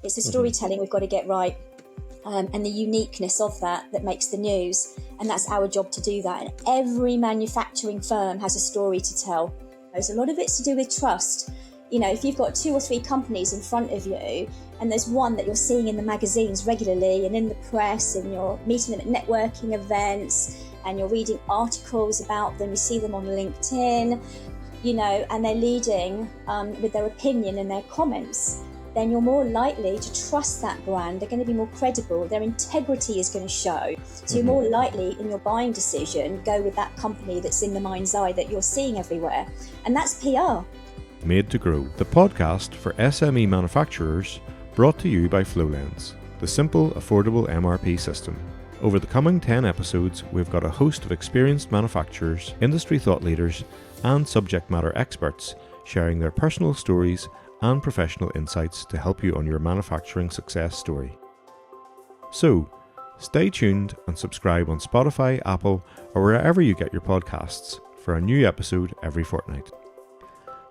It's the storytelling we've got to get right, and the uniqueness of that makes the news. And that's our job to do that. And every manufacturing firm has a story to tell. There's a lot of it's to do with trust. You know, if you've got 2 or 3 companies in front of you, and there's one that you're seeing in the magazines regularly and in the press, and you're meeting them at networking events, and you're reading articles about them, you see them on LinkedIn, you know, and they're leading with their opinion and their comments, then you're more likely to trust that brand. They're going to be more credible. Their integrity is going to show. So you're more likely in your buying decision, go with that company that's in the mind's eye that you're seeing everywhere. And that's PR. Made to Grow, the podcast for SME manufacturers, brought to you by FlowLens, the simple, affordable MRP system. Over the coming 10 episodes, we've got a host of experienced manufacturers, industry thought leaders, and subject matter experts sharing their personal stories and professional insights to help you on your manufacturing success story. So, stay tuned and subscribe on Spotify, Apple, or wherever you get your podcasts for a new episode every fortnight.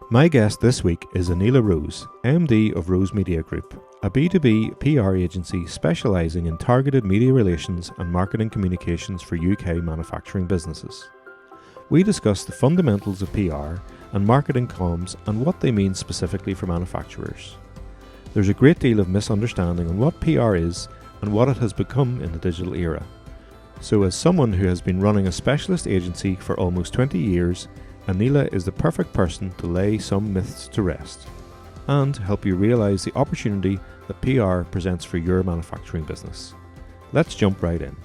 My guest this week is Anila Rose, MD of Rose Media Group, a B2B PR agency specialising in targeted media relations and marketing communications for UK manufacturing businesses. We discuss the fundamentals of PR and marketing comms and what they mean specifically for manufacturers. There's a great deal of misunderstanding on what PR is and what it has become in the digital era. So as someone who has been running a specialist agency for almost 20 years, Anila is the perfect person to lay some myths to rest and help you realise the opportunity that PR presents for your manufacturing business. Let's jump right in.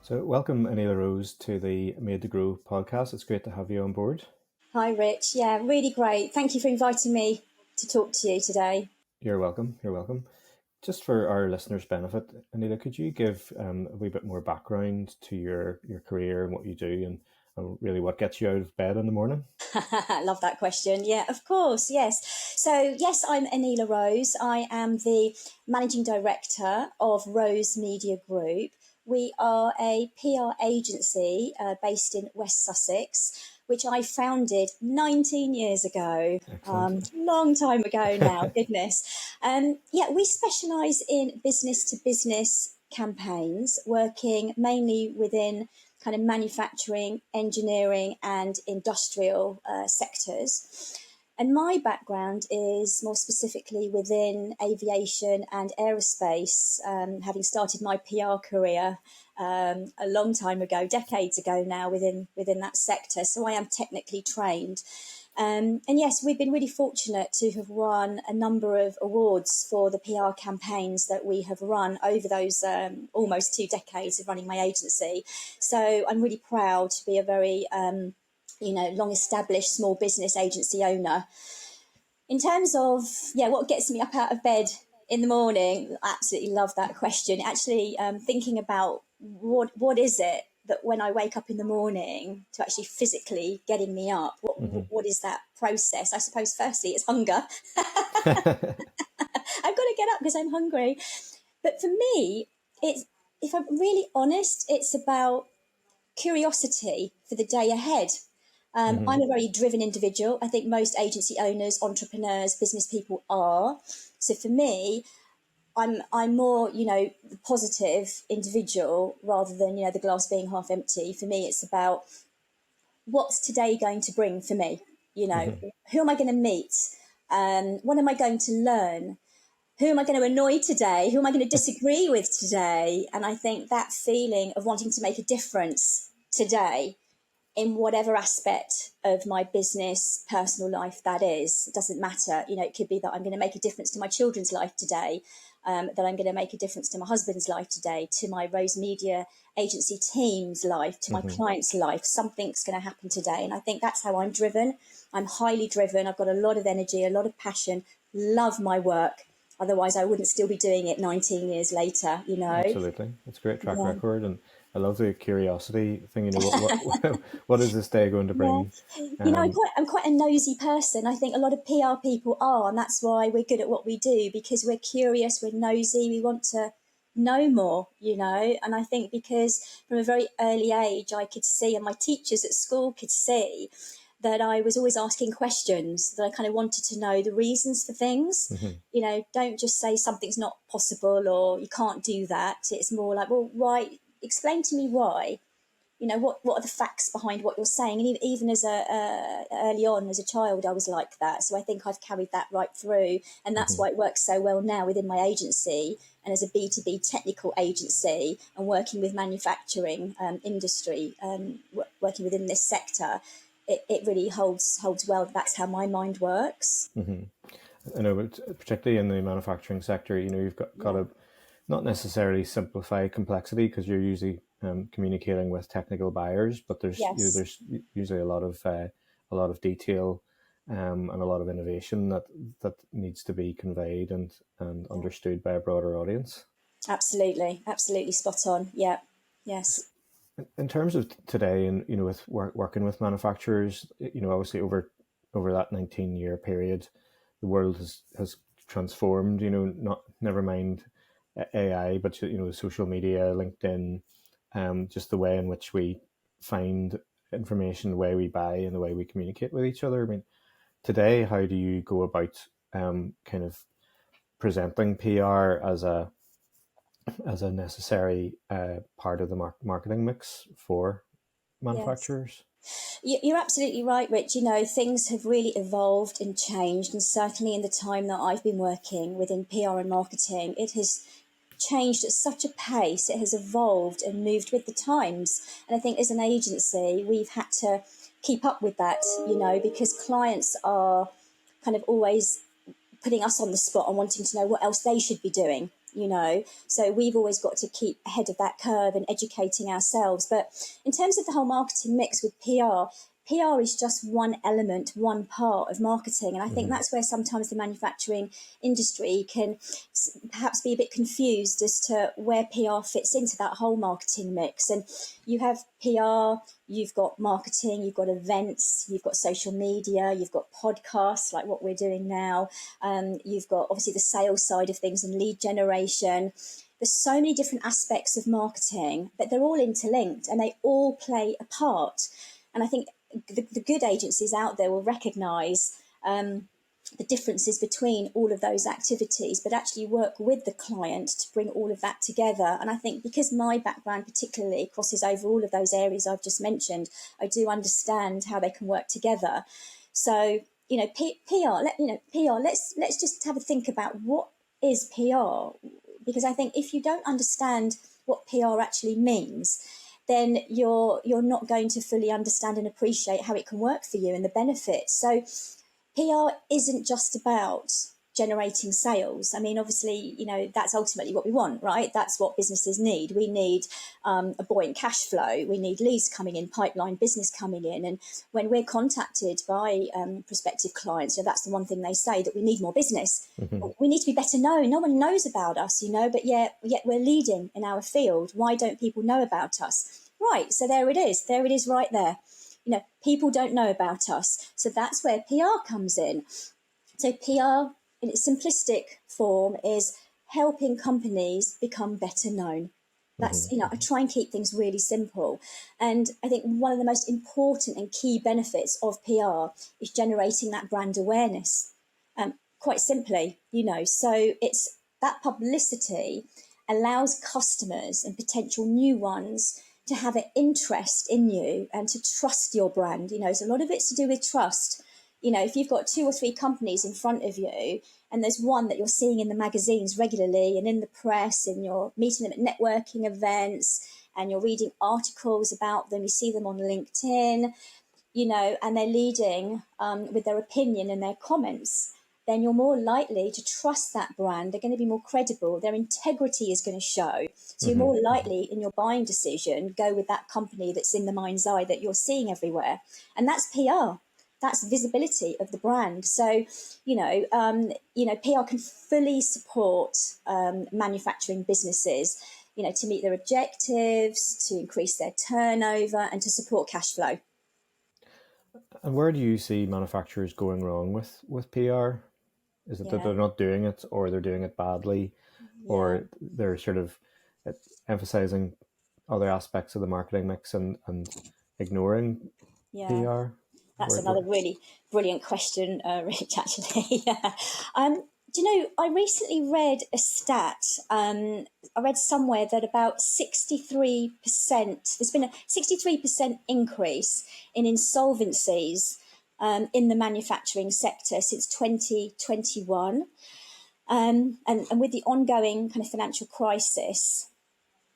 So welcome, Anila Rose, to the Made to Grow podcast. It's great to have you on board. Hi, Rich. Yeah, really great. Thank you for inviting me to talk to you today. You're welcome. You're welcome. Just for our listeners' benefit, Anila, could you give a wee bit more background to your career and what you do and really what gets you out of bed in the morning? Love that question. Yeah, of course. Yes. So, yes, I'm Anila Rose. I am the Managing Director of Rose Media Group. We are a PR agency based in West Sussex, which I founded 19 years ago. Long time ago now, goodness. We specialise in business-to-business campaigns, working mainly within kind of manufacturing, engineering and industrial sectors. And my background is more specifically within aviation and aerospace, having started my PR career a long time ago, decades ago now, within that sector. So I am technically trained. And yes, we've been really fortunate to have won a number of awards for the PR campaigns that we have run over those almost 2 decades of running my agency. So I'm really proud to be a very long-established small business agency owner. In terms of, what gets me up out of bed in the morning, I absolutely love that question. Actually, thinking about what is it that when I wake up in the morning to actually physically getting me up, what is that process? I suppose firstly it's hunger. I've got to get up because I'm hungry. But for me, if I'm really honest, it's about curiosity for the day ahead. I'm a very driven individual. I think most agency owners, entrepreneurs, business people are. So for me, I'm more, the positive individual rather than, the glass being half empty. For me, it's about what's today going to bring for me? Who am I going to meet? What am I going to learn? Who am I going to annoy today? Who am I going to disagree with today? And I think that feeling of wanting to make a difference today in whatever aspect of my business, personal life that is, it doesn't matter. It could be that I'm going to make a difference to my children's life today, that I'm going to make a difference to my husband's life today, to my Rose Media agency team's life, to my client's life. Something's going to happen today. And I think that's how I'm driven. I'm highly driven. I've got a lot of energy, a lot of passion, love my work. Otherwise, I wouldn't still be doing it 19 years later, Absolutely. It's a great track record. And I love the curiosity thing. What is this day going to bring? Yeah. I'm quite a nosy person. I think a lot of PR people are, and that's why we're good at what we do, because we're curious, we're nosy, we want to know more, And I think because from a very early age, I could see, and my teachers at school could see, that I was always asking questions, that I kind of wanted to know the reasons for things. Don't just say something's not possible or you can't do that. It's more like, well, why? Explain to me why. What are the facts behind what you're saying? And even as early on as a child, I was like that. So I think I've carried that right through, and that's why it works so well now within my agency and as a B2B technical agency and working with manufacturing industry, working within this sector. It really holds well. That's how my mind works. I know, but particularly in the manufacturing sector, you've got to not necessarily simplify complexity, because you're usually communicating with technical buyers, but there's there's usually a lot of detail and a lot of innovation that needs to be conveyed and understood by a broader audience. Absolutely spot on. Yeah. Yes. In terms of today, and with working with manufacturers, obviously over that 19-year period, the world has transformed. Never mind AI, but social media, LinkedIn, just the way in which we find information, the way we buy, and the way we communicate with each other. I mean, today, how do you go about kind of presenting PR as a necessary part of the marketing mix for manufacturers? Yes. You're absolutely right, Rich. Things have really evolved and changed, and certainly in the time that I've been working within PR and marketing, it has changed at such a pace. It has evolved and moved with the times. And I think as an agency, we've had to keep up with that, because clients are kind of always putting us on the spot and wanting to know what else they should be doing. So we've always got to keep ahead of that curve and educating ourselves. But in terms of the whole marketing mix with PR is just one element, one part of marketing. And I think that's where sometimes the manufacturing industry can perhaps be a bit confused as to where PR fits into that whole marketing mix. And you have PR, you've got marketing, you've got events, you've got social media, you've got podcasts like what we're doing now. You've got obviously the sales side of things and lead generation. There's so many different aspects of marketing, but they're all interlinked and they all play a part. And I think the good agencies out there will recognise the differences between all of those activities, but actually work with the client to bring all of that together. And I think because my background particularly crosses over all of those areas I've just mentioned, I do understand how they can work together. So, PR, let's just have a think about what is PR, because I think if you don't understand what PR actually means, then you're not going to fully understand and appreciate how it can work for you and the benefits. So PR isn't just about generating sales. I mean, obviously, that's ultimately what we want, right? That's what businesses need. We need a buoyant cash flow. We need leads coming in, pipeline business coming in. And when we're contacted by prospective clients, that's the one thing they say, that we need more business. We need to be better known. No one knows about us, but yet we're leading in our field. Why don't people know about us? Right, so there it is. There it is right there. People don't know about us. So that's where PR comes in. So PR, in its simplistic form, is helping companies become better known. That's, I try and keep things really simple. And I think one of the most important and key benefits of PR is generating that brand awareness. Quite simply, so it's that publicity allows customers and potential new ones to have an interest in you and to trust your brand. So a lot of it's to do with trust. If you've got 2 or 3 companies in front of you and there's one that you're seeing in the magazines regularly and in the press, and you're meeting them at networking events and you're reading articles about them, you see them on LinkedIn, and they're leading with their opinion and their comments, then you're more likely to trust that brand. They're going to be more credible. Their integrity is going to show. So you're more likely in your buying decision, go with that company that's in the mind's eye that you're seeing everywhere. And that's PR. That's visibility of the brand. So, PR can fully support manufacturing businesses, to meet their objectives, to increase their turnover, and to support cash flow. And where do you see manufacturers going wrong with PR? Is it that they're not doing it, or they're doing it badly, or they're sort of emphasizing other aspects of the marketing mix and ignoring PR? That's another really brilliant question, Rich, actually. Yeah. Do you know, I recently read a stat. I read somewhere that about 63%, there's been a 63% increase in insolvencies in the manufacturing sector since 2021. And with the ongoing kind of financial crisis,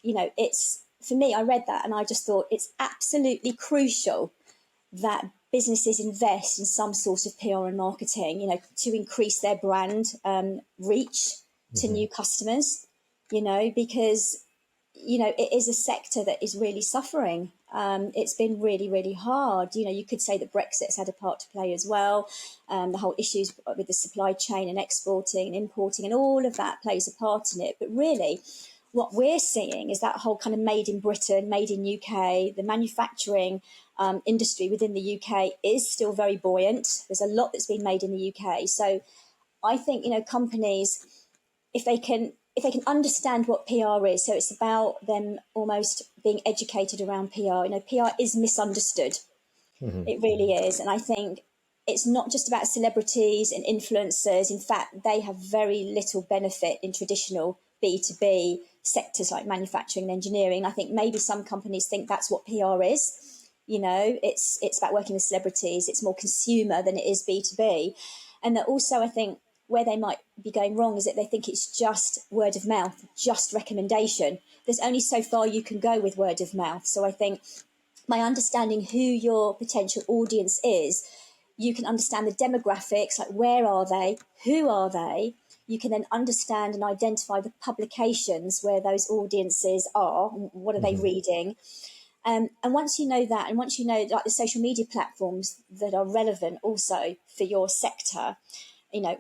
it's, for me, I read that and I just thought it's absolutely crucial that businesses invest in some sort of PR and marketing, to increase their brand reach to new customers, because, it is a sector that is really suffering. It's been really, really hard. You could say that Brexit's had a part to play as well. The whole issues with the supply chain and exporting and importing and all of that plays a part in it. But really, what we're seeing is that whole kind of made in Britain, made in UK, the manufacturing industry within the UK is still very buoyant. There's a lot that's been made in the UK. So I think, companies, if they can understand what PR is, so it's about them almost being educated around PR. PR is misunderstood. It really is. And I think it's not just about celebrities and influencers. In fact, they have very little benefit in traditional B2B sectors like manufacturing and engineering. I think maybe some companies think that's what PR is. It's about working with celebrities. It's more consumer than it is B2B. And that also, I think, where they might be going wrong is that they think it's just word of mouth, just recommendation. There's only so far you can go with word of mouth. So I think by understanding who your potential audience is, you can understand the demographics, like where are they, who are they. You can then understand and identify the publications where those audiences are, what are they reading. And once you know that, and once you know like the social media platforms that are relevant also for your sector,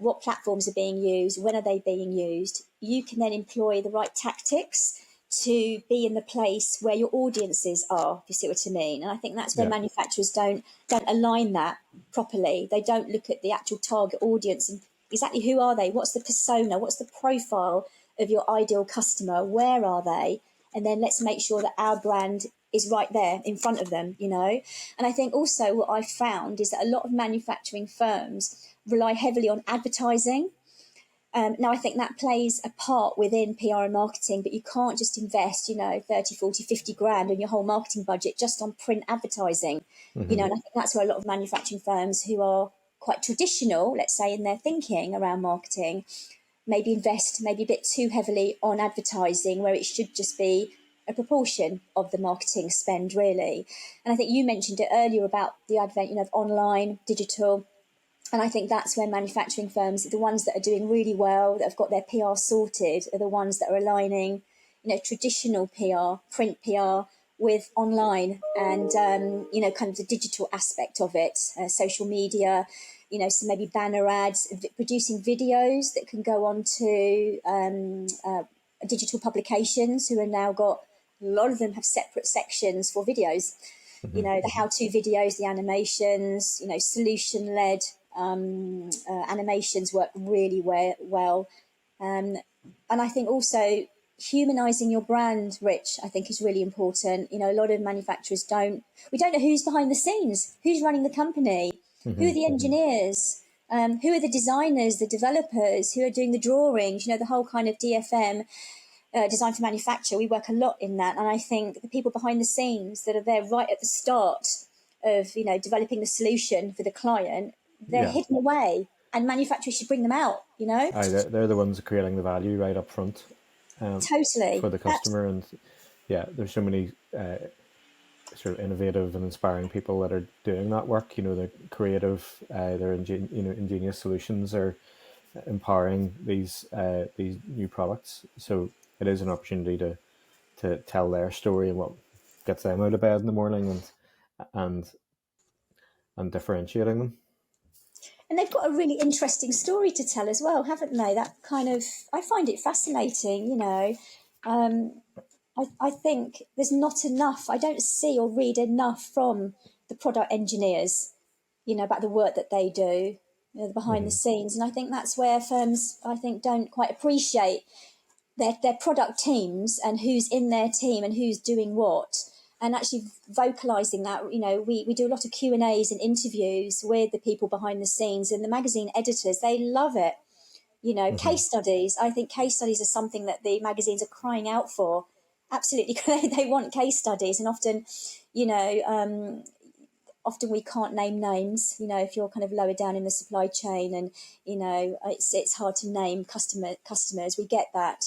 what platforms are being used, when are they being used, you can then employ the right tactics to be in the place where your audiences are, if you see what I mean. And I think that's where manufacturers don't align that properly. They don't look at the actual target audience and exactly who are they, what's the persona, what's the profile of your ideal customer, where are they? And then let's make sure that our brand is right there in front of them, And I think also what I've found is that a lot of manufacturing firms rely heavily on advertising. Now, I think that plays a part within PR and marketing, but you can't just invest, 30, 40, 50 grand on your whole marketing budget just on print advertising, and I think that's where a lot of manufacturing firms who are quite traditional, let's say, in their thinking around marketing, maybe invest maybe a bit too heavily on advertising where it should just be a proportion of the marketing spend, really. And I think you mentioned it earlier about the advent, of online, digital. And I think that's where manufacturing firms, the ones that are doing really well, that have got their PR sorted, are the ones that are aligning, traditional PR, print PR with online and, kind of the digital aspect of it, social media, so maybe banner ads, producing videos that can go on to digital publications who are now got, a lot of them have separate sections for videos, the how-to videos, the animations, solution-led animations work really well. And I think also humanizing your brand, Rich, I think is really important. A lot of manufacturers we don't know who's behind the scenes, who's running the company, who are the engineers, who are the designers, the developers, who are doing the drawings, the whole kind of DFM, design for manufacture. We work a lot in that. And I think the people behind the scenes that are there right at the start of, developing the solution for the client, they're hidden away, and manufacturers should bring them out, Aye, they're the ones creating the value right up front. Totally. For the customer. And there's so many sort of innovative and inspiring people that are doing that work. They're creative, their ingenious solutions are empowering these new products. So it is an opportunity to tell their story and what gets them out of bed in the morning and differentiating them. And they've got a really interesting story to tell as well, haven't they? That kind of, I find it fascinating, I think there's not enough, I don't see or read enough from the product engineers, about the work that they do, the behind the scenes. And I think that's where firms, I think, don't quite appreciate their product teams and who's in their team and who's doing what. and actually vocalizing that. We do a lot of Q&As and interviews with the people behind the scenes, and the magazine editors, they love it. Case studies. I think case studies are something that the magazines are crying out for. Absolutely, they want case studies, and often we can't name names. If you're kind of lower down in the supply chain, and it's hard to name customers. We get that,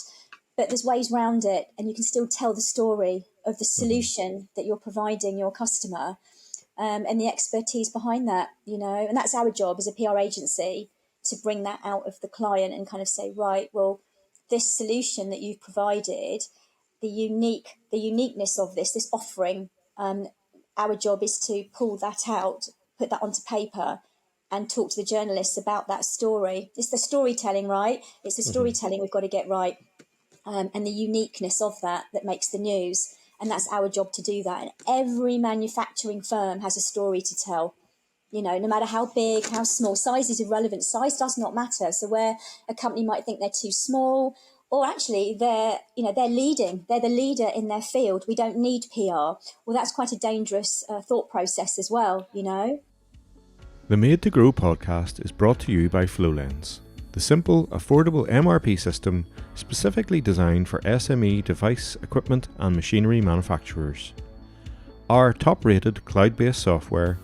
but there's ways around it, and you can still tell the story of the solution that you're providing your customer, and the expertise behind that. And that's our job as a PR agency, to bring that out of the client and kind of say, right, well, this solution that you've provided, the uniqueness of this offering, our job is to pull that out, put that onto paper, and talk to the journalists about that story. It's the storytelling, right? It's the storytelling we've got to get right, and the uniqueness of that makes the news. And that's our job to do that. And every manufacturing firm has a story to tell. No matter how big, how small, size is irrelevant. Size does not matter. So where a company might think they're too small, or actually they're leading, they're the leader in their field, we don't need PR. Well, that's quite a dangerous thought process as well. The Made to Grow podcast is brought to you by FlowLens, the simple, affordable MRP system specifically designed for SME device, equipment and machinery manufacturers. Our top-rated cloud-based software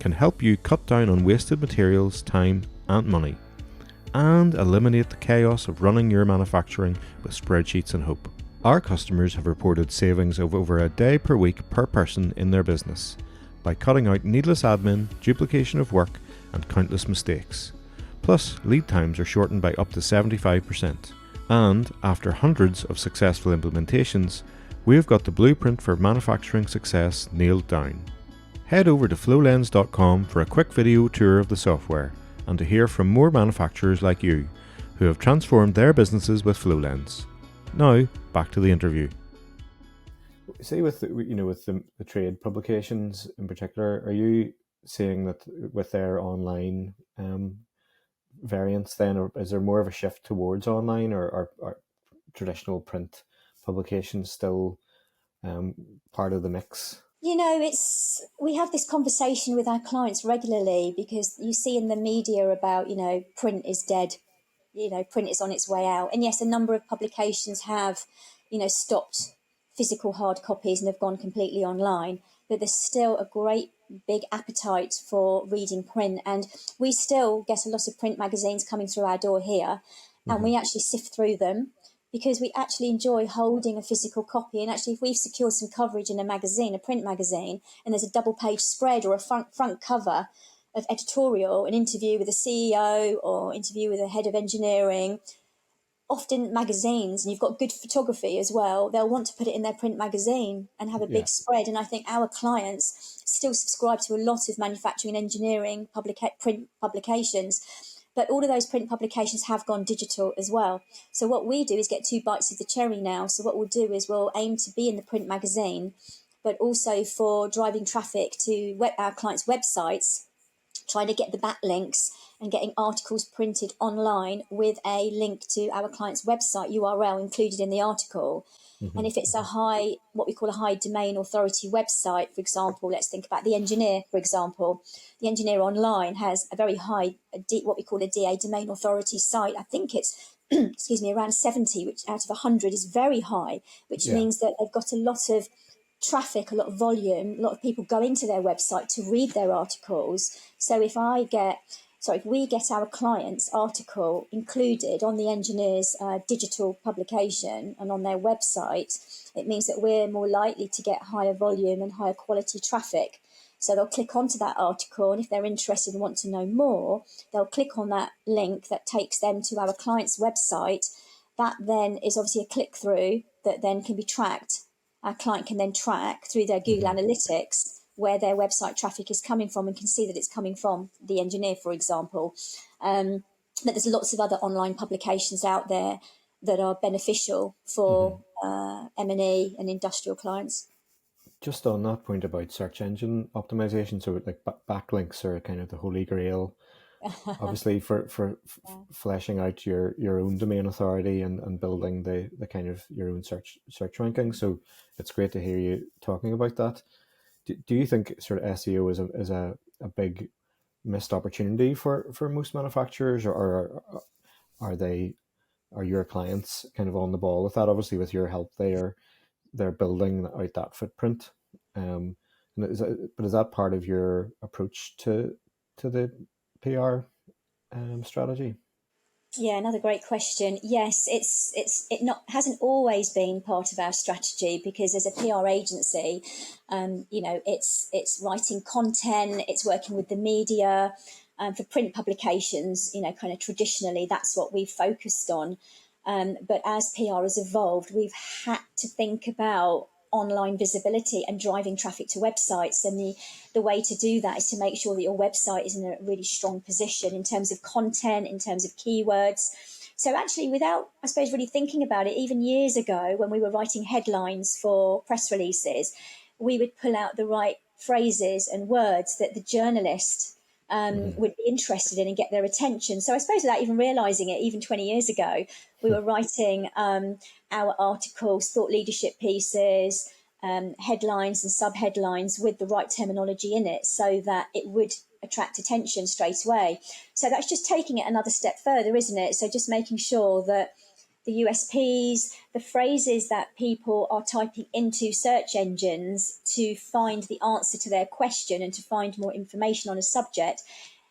can help you cut down on wasted materials, time and money, and eliminate the chaos of running your manufacturing with spreadsheets and hope. Our customers have reported savings of over a day per week per person in their business by cutting out needless admin, duplication of work and countless mistakes. Plus, lead times are shortened by up to 75%. And after hundreds of successful implementations, we've got the blueprint for manufacturing success nailed down. Head over to flowlens.com for a quick video tour of the software and to hear from more manufacturers like you who have transformed their businesses with FlowLens. Now, back to the interview. Say with the trade publications in particular, are you seeing that with their online variants then, or is there more of a shift towards online, or are traditional print publications still part of the mix? We have this conversation with our clients regularly, because you see in the media about, print is dead, print is on its way out. And yes, a number of publications have, stopped physical hard copies and have gone completely online, but there's still a great big appetite for reading print. And we still get a lot of print magazines coming through our door here, and we actually sift through them, because we actually enjoy holding a physical copy. And actually, if we've secured some coverage in a magazine, a print magazine, and there's a double-page spread or a front cover of editorial, an interview with a CEO or interview with a head of engineering, often magazines, and you've got good photography as well, they'll want to put it in their print magazine and have a big spread. And I think our clients still subscribe to a lot of manufacturing and engineering print publications. But all of those print publications have gone digital as well. So what we do is get two bites of the cherry now. So what we'll do is we'll aim to be in the print magazine, but also for driving traffic to our clients' websites, trying to get the backlinks and getting articles printed online with a link to our client's website URL included in the article. And if it's what we call a high domain authority website, for example, let's think about The Engineer, for example. The Engineer online has a very high, what we call a DA, domain authority site. I think it's, around 70, which out of 100 is very high, which means that they've got a lot of traffic, a lot of volume, a lot of people going to their website to read their articles. So if we get our client's article included on the Engineer's digital publication and on their website, it means that we're more likely to get higher volume and higher quality traffic. So they'll click onto that article, and if they're interested and want to know more, they'll click on that link that takes them to our client's website. That then is obviously a click through that then can be tracked. Our client can then track through their Google Analytics where their website traffic is coming from, and can see that it's coming from The Engineer, for example. But there's lots of other online publications out there that are beneficial for M&E and industrial clients. Just on that point about search engine optimization, so like backlinks are kind of the holy grail obviously for fleshing out your own domain authority and building the kind of your own search ranking. So it's great to hear you talking about that. Do you think sort of SEO is a big missed opportunity for most manufacturers, or are your clients kind of on the ball with that? Obviously, with your help, they're building out that footprint. And is that part of your approach to the PR strategy? Yeah, another great question. Yes, it not hasn't always been part of our strategy, because as a PR agency, it's writing content, it's working with the media. For print publications, kind of traditionally that's what we've focused on. But as PR has evolved, we've had to think about online visibility and driving traffic to websites. And the way to do that is to make sure that your website is in a really strong position in terms of content, in terms of keywords. So actually, without, I suppose, really thinking about it, even years ago when we were writing headlines for press releases, we would pull out the right phrases and words that the journalist would be interested in and get their attention. So I suppose without even realising it, even 20 years ago, we were writing our articles, thought leadership pieces, headlines and sub-headlines with the right terminology in it so that it would attract attention straight away. So that's just taking it another step further, isn't it? So just making sure that the USPs, the phrases that people are typing into search engines to find the answer to their question and to find more information on a subject,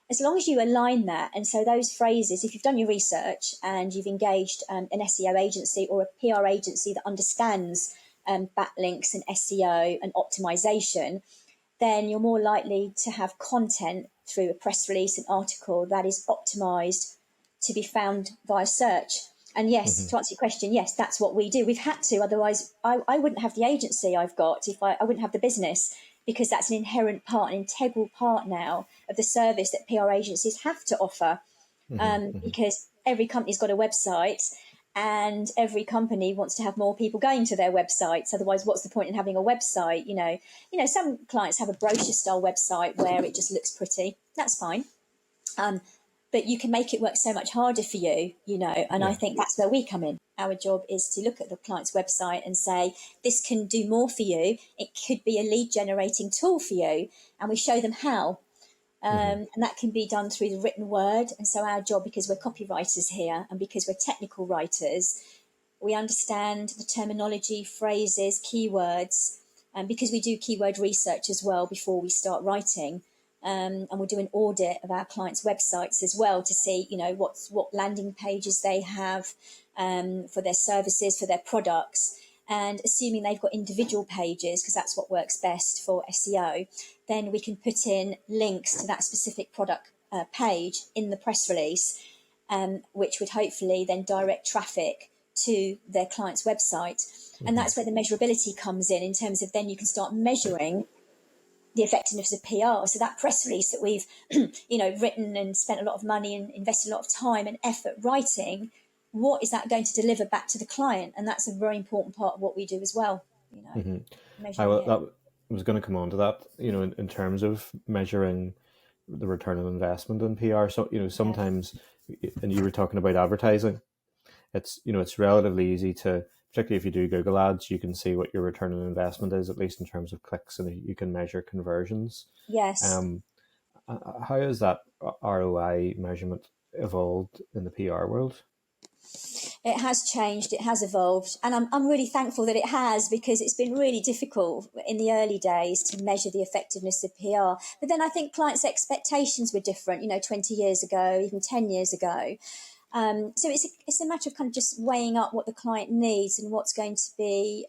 as long as you align that. And so those phrases, if you've done your research and you've engaged an SEO agency or a PR agency that understands backlinks and SEO and optimization, then you're more likely to have content through a press release, an article that is optimized to be found via search. And yes, to answer your question, yes, that's what we do. We've had to, otherwise I wouldn't have the agency I've got if I wouldn't have the business, because that's an inherent part, an integral part now of the service that PR agencies have to offer. Because every company's got a website and every company wants to have more people going to their websites. Otherwise, what's the point in having a website? Some clients have a brochure style website where it just looks pretty. That's fine. But you can make it work so much harder for you, and I think that's where we come in. Our job is to look at the client's website and say, this can do more for you. It could be a lead generating tool for you. And we show them how. And that can be done through the written word. And so our job, because we're copywriters here and because we're technical writers, we understand the terminology, phrases, keywords, and because we do keyword research as well before we start writing. And we'll do an audit of our clients' websites as well to see, what landing pages they have for their services, for their products. And assuming they've got individual pages, because that's what works best for SEO, then we can put in links to that specific product page in the press release, which would hopefully then direct traffic to their client's website. And that's where the measurability comes in terms of then you can start measuring the effectiveness of PR. So that press release that we've, written and spent a lot of money and invested a lot of time and effort writing, what is that going to deliver back to the client? And that's a very important part of what we do as well. That was going to come on to that, in terms of measuring the return on investment in PR. So, sometimes, and you were talking about advertising, it's relatively easy to, particularly if you do Google ads, you can see what your return on investment is, at least in terms of clicks, and you can measure conversions. Yes. How has that ROI measurement evolved in the PR world? It has changed, it has evolved, and I'm really thankful that it has, because it's been really difficult in the early days to measure the effectiveness of PR. But then I think clients' expectations were different, 20 years ago, even 10 years ago. So it's a matter of kind of just weighing up what the client needs and what's going to be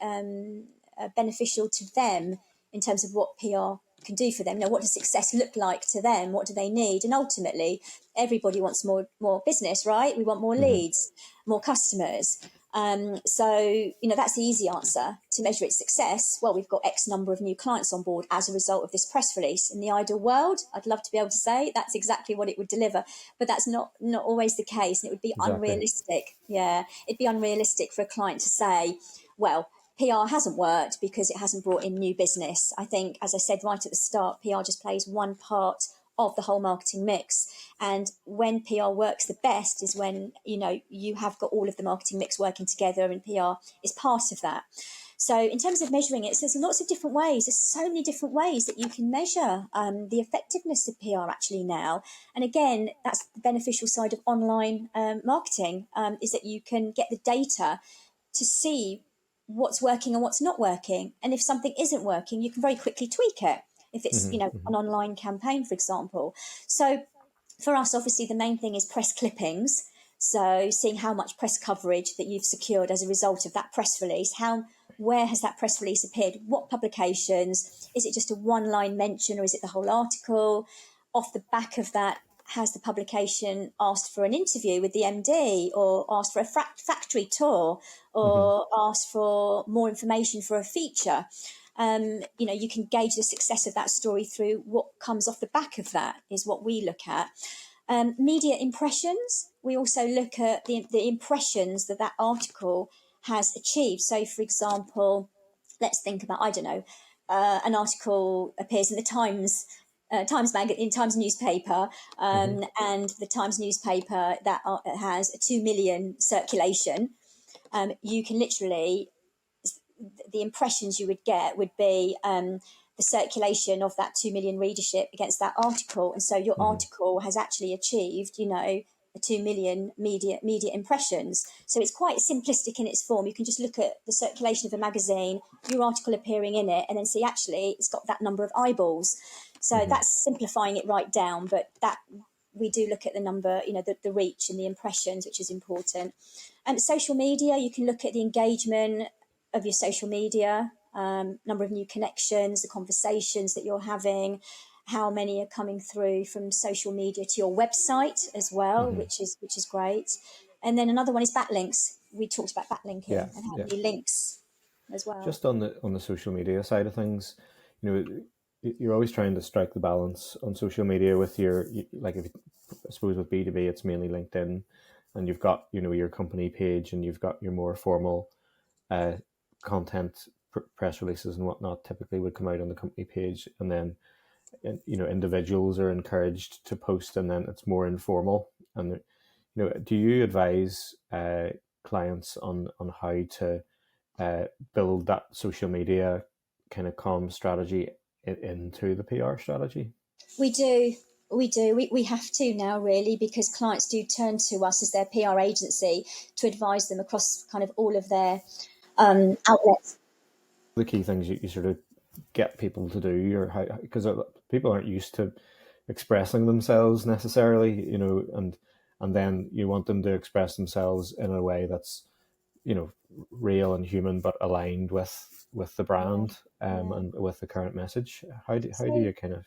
beneficial to them in terms of what PR can do for them. What does success look like to them? What do they need? And ultimately, everybody wants more business, right? We want more leads, more customers. So that's the easy answer to measure its success. Well, we've got X number of new clients on board as a result of this press release. In the ideal world, I'd love to be able to say that's exactly what it would deliver, but that's not always the case, and it would be unrealistic. Yeah, it'd be unrealistic for a client to say, well, PR hasn't worked because it hasn't brought in new business. I think, as I said right at the start, PR just plays one part of the whole marketing mix. And when PR works the best is when, you have got all of the marketing mix working together, and PR is part of that. So in terms of measuring it, there's lots of different ways. There's so many different ways that you can measure the effectiveness of PR actually now. And again, that's the beneficial side of online marketing, is that you can get the data to see what's working and what's not working. And if something isn't working, you can very quickly tweak it. If it's, an online campaign, for example. So for us, obviously, the main thing is press clippings. So seeing how much press coverage that you've secured as a result of that press release, where has that press release appeared? What publications? Is it just a one-line mention, or is it the whole article? Off the back of that, has the publication asked for an interview with the MD, or asked for a factory tour, or asked for more information for a feature? You can gauge the success of that story through what comes off the back of that, is what we look at. Media impressions, we also look at the impressions that article has achieved. So, for example, let's think about, an article appears in the Times newspaper, and the Times newspaper that has a 2 million circulation. You can literally, the impressions you would get would be the circulation of that 2 million readership against that article. And so your article has actually achieved, a 2 million media impressions. So it's quite simplistic in its form. You can just look at the circulation of a magazine, your article appearing in it, and then see actually it's got that number of eyeballs. So that's simplifying it right down, but that we do look at the number, the reach and the impressions, which is important. And social media, you can look at the engagement of your social media, number of new connections, the conversations that you're having, how many are coming through from social media to your website as well, which is great. And then another one is backlinks. We talked about backlinking and how many links as well. Just on the social media side of things, you're always trying to strike the balance on social media with I suppose with B2B, it's mainly LinkedIn, and you've got, your company page, and you've got your more formal content, press releases and whatnot typically would come out on the company page, and then individuals are encouraged to post, and then it's more informal. And do you advise clients on how to build that social media kind of comm strategy into the PR strategy? We do. We have to now, really, because clients do turn to us as their PR agency to advise them across kind of all of their outlets. The key things you sort of get people to do, or how, because people aren't used to expressing themselves necessarily, and then you want them to express themselves in a way that's, real and human, but aligned with the brand and with the current message. How do you kind of...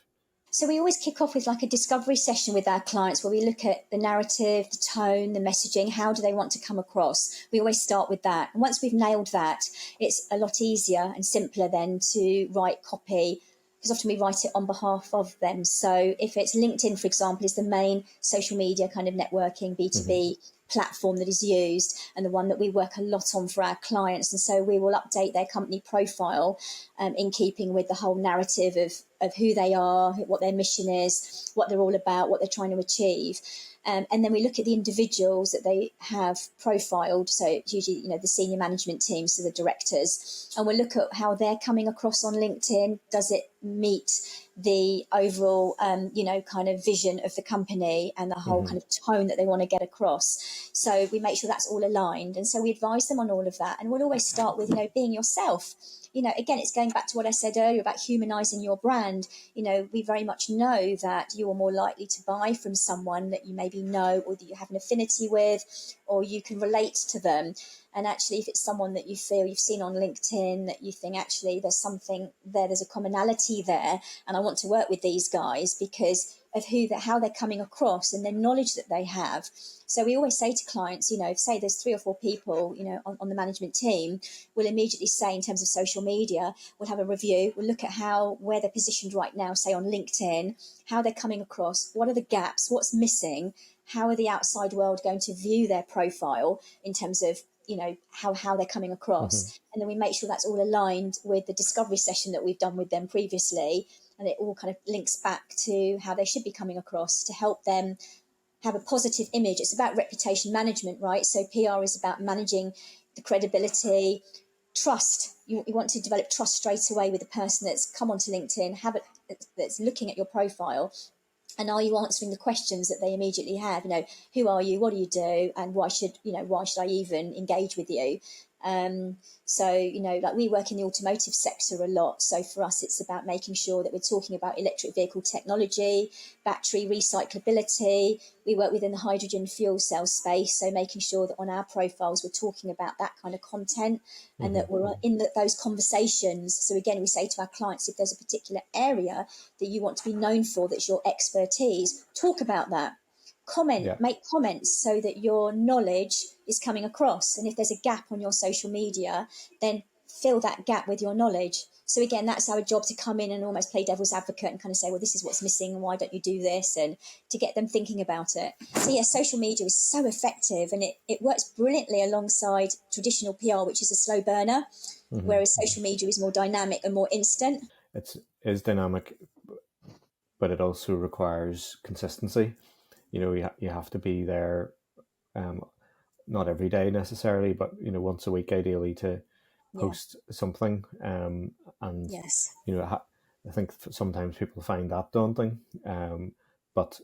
So we always kick off with like a discovery session with our clients, where we look at the narrative, the tone, the messaging, how do they want to come across? We always start with that. And once we've nailed that, it's a lot easier and simpler then to write copy, because often we write it on behalf of them. So if it's LinkedIn, for example, is the main social media kind of networking B2B platform that is used, and the one that we work a lot on for our clients. And so we will update their company profile in keeping with the whole narrative of who they are, what their mission is, what they're all about, what they're trying to achieve. And then we look at the individuals that they have profiled. So it's usually, the senior management team, so the directors, and we'll look at how they're coming across on LinkedIn. Does it meet the overall, kind of vision of the company and the whole kind of tone that they want to get across? So we make sure that's all aligned. And so we advise them on all of that. And we'll always start with, being yourself. Again, it's going back to what I said earlier about humanizing your brand. We very much know that you are more likely to buy from someone that you maybe know, or that you have an affinity with, or you can relate to them. And actually, if it's someone that you feel you've seen on LinkedIn, that you think actually there's something there, there's a commonality there, and I want to work with these guys because of how they're coming across and their knowledge that they have. So we always say to clients, say there's 3 or 4 people, on the management team, we'll immediately say in terms of social media, we'll have a review. We'll look at where they're positioned right now, say on LinkedIn, how they're coming across, what are the gaps, what's missing, how are the outside world going to view their profile in terms of, how they're coming across. And then we make sure that's all aligned with the discovery session that we've done with them previously. and it all kind of links back to how they should be coming across to help them have a positive image. It's about reputation management, right? So PR is about managing the credibility, trust. You want to develop trust straight away with the person that's come onto LinkedIn, that's looking at your profile. And are you answering the questions that they immediately have? Who are you? What do you do? And why should I even engage with you? So, like we work in the automotive sector a lot. So for us, it's about making sure that we're talking about electric vehicle technology, battery recyclability. We work within the hydrogen fuel cell space. So making sure that on our profiles, we're talking about that kind of content and that we're in those conversations. So again, we say to our clients, if there's a particular area that you want to be known for, that's your expertise, talk about that. Make comments so that your knowledge is coming across. And if there's a gap on your social media, then fill that gap with your knowledge. So again, that's our job, to come in and almost play devil's advocate and kind of say, well, this is what's missing, and why don't you do this? And to get them thinking about it. So yeah, social media is so effective, and it works brilliantly alongside traditional PR, which is a slow burner, whereas social media is more dynamic and more instant. It is dynamic, but it also requires consistency. You have to be there, not every day necessarily, but once a week ideally, to post something. And yes, I think sometimes people find that daunting. But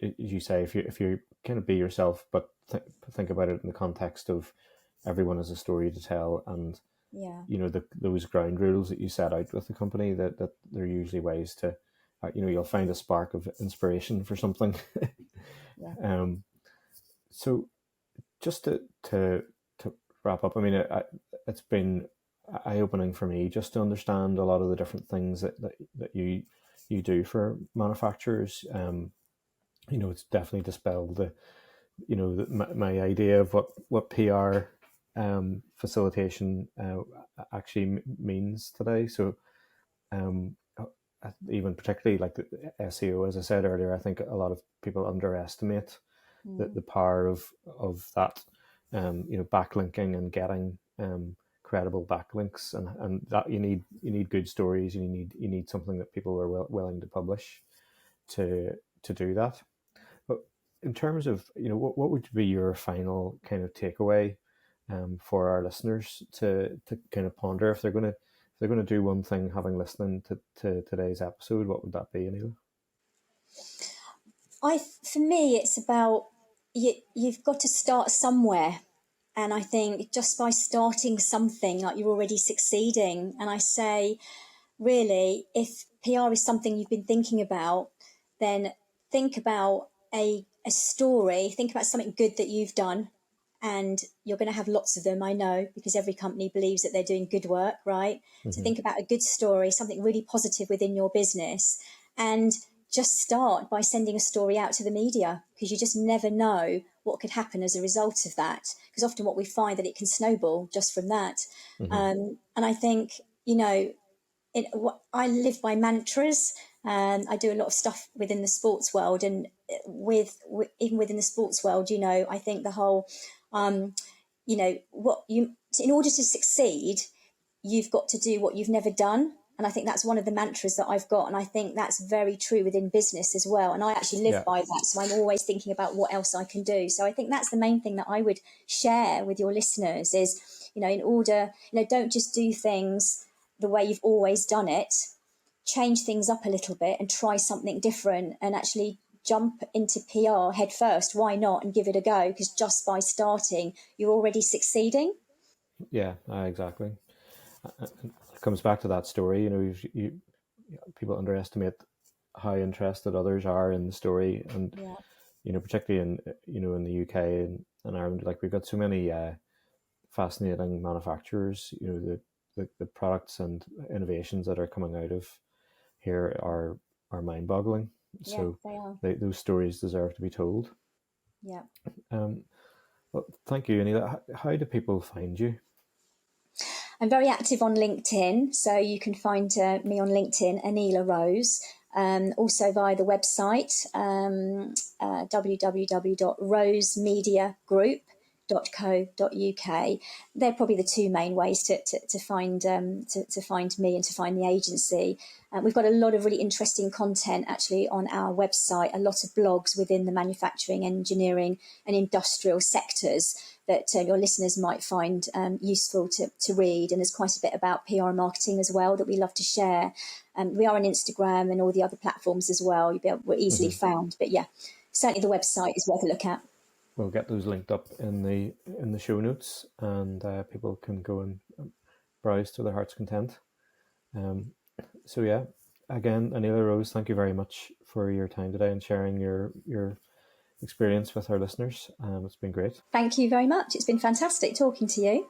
as you say, if you kind of be yourself, but think about it in the context of everyone has a story to tell, and those ground rules that you set out with the company, that there are usually ways to, you'll find a spark of inspiration for something. So just to wrap up, I mean, it's been eye-opening for me just to understand a lot of the different things that you do for manufacturers. It's definitely dispelled my idea of what PR facilitation actually means today. So even particularly like the SEO, as I said earlier, I think a lot of people underestimate the power of that, backlinking and getting credible backlinks, and that you need good stories, and you need something that people are willing to publish to do that. But in terms of what would be your final kind of takeaway for our listeners to kind of ponder, if they're going to do one thing having listened to today's episode, what would that be, Aneela? For me, it's about you've got to start somewhere. And I think just by starting something, like, you're already succeeding. And I say, really, if PR is something you've been thinking about, then think about a story, think about something good that you've done. And you're going to have lots of them, I know, because every company believes that they're doing good work, right? So think about a good story, something really positive within your business, and just start by sending a story out to the media, because you just never know what could happen as a result of that. Because often what we find that it can snowball just from that. And I think, I live by mantras. I do a lot of stuff within the sports world, and even within the sports world, I think the whole, in order to succeed, you've got to do what you've never done. And I think that's one of the mantras that I've got. And I think that's very true within business as well. And I actually live by that. So I'm always thinking about what else I can do. So I think that's the main thing that I would share with your listeners is, in order, don't just do things the way you've always done it. Change things up a little bit and try something different, and actually jump into PR head first. Why not? And give it a go, because just by starting, you're already succeeding. Yeah, exactly. It comes back to that story. People underestimate how interested others are in the story, and particularly in the UK and Ireland, like, we've got so many fascinating manufacturers. The products and innovations that are coming out of here are mind-boggling. So they are. Those stories deserve to be told. Yeah. Well, thank you, Aneela. How do people find you? I'm very active on LinkedIn, so you can find me on LinkedIn, Aneela Rose. Also via the website, www.rosemediagroup, .co.uk. They're probably the two main ways to find me and to find the agency. We've got a lot of really interesting content actually on our website, a lot of blogs within the manufacturing, engineering and industrial sectors that your listeners might find useful to read. And there's quite a bit about PR and marketing as well that we love to share. We are on Instagram and all the other platforms as well. We're easily found. But yeah, certainly the website is worth a look at. We'll get those linked up in the show notes, and people can go and browse to their heart's content. So yeah, again, Aneela Rose, thank you very much for your time today and sharing your experience with our listeners. It's been great. Thank you very much. It's been fantastic talking to you.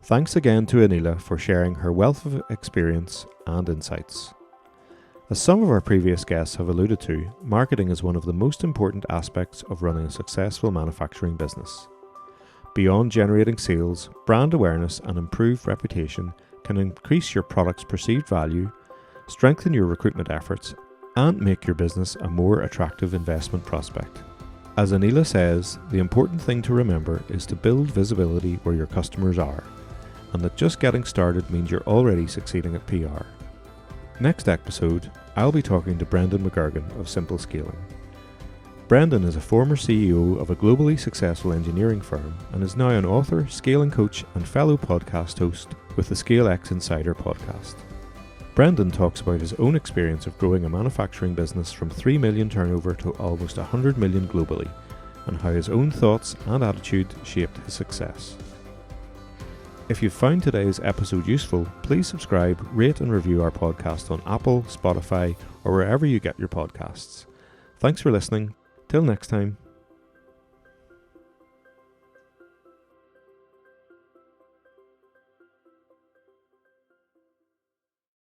Thanks again to Aneela for sharing her wealth of experience and insights. As some of our previous guests have alluded to, marketing is one of the most important aspects of running a successful manufacturing business. Beyond generating sales, brand awareness and improved reputation can increase your product's perceived value, strengthen your recruitment efforts, and make your business a more attractive investment prospect. As Aneela says, the important thing to remember is to build visibility where your customers are, and that just getting started means you're already succeeding at PR. Next episode, I'll be talking to Brendan McGurgan of Simple Scaling. Brendan is a former CEO of a globally successful engineering firm and is now an author, scaling coach and fellow podcast host with the ScaleX Insider podcast. Brendan talks about his own experience of growing a manufacturing business from 3 million turnover to almost 100 million globally, and how his own thoughts and attitude shaped his success. If you found today's episode useful, please subscribe, rate and review our podcast on Apple, Spotify, or wherever you get your podcasts. Thanks for listening. Till next time.